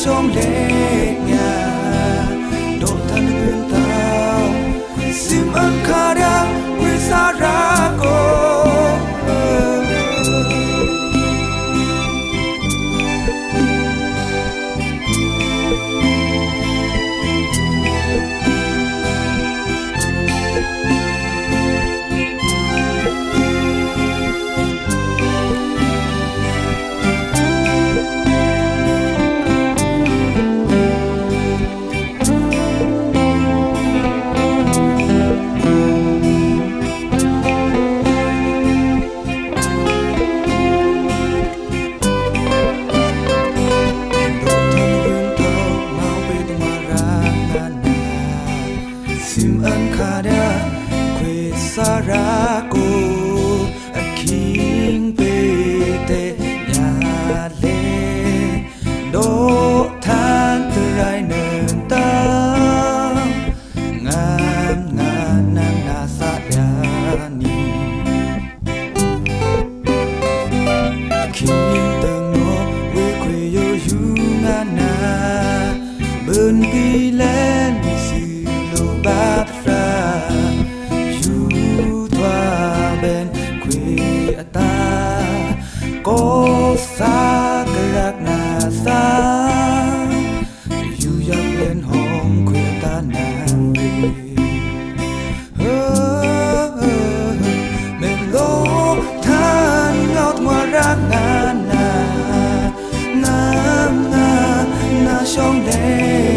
trong lệ nhà độ thân hương tao sim ân khá đã quy xa ra cô sim ân khá đã quê xa ra cô anh kinh bê tê nhà lê đô than từ rai nền ta ngàn ngàn nàng na sa đa ni kinh từng ngô quê quê yo yu ngàn na bên đi lên bát ra yu thoa bên quê ta có xa cái rạc na xa yu dập lên home quê ta nàng về mình lố than ngọt ngoài rạc na na na na na trong đêm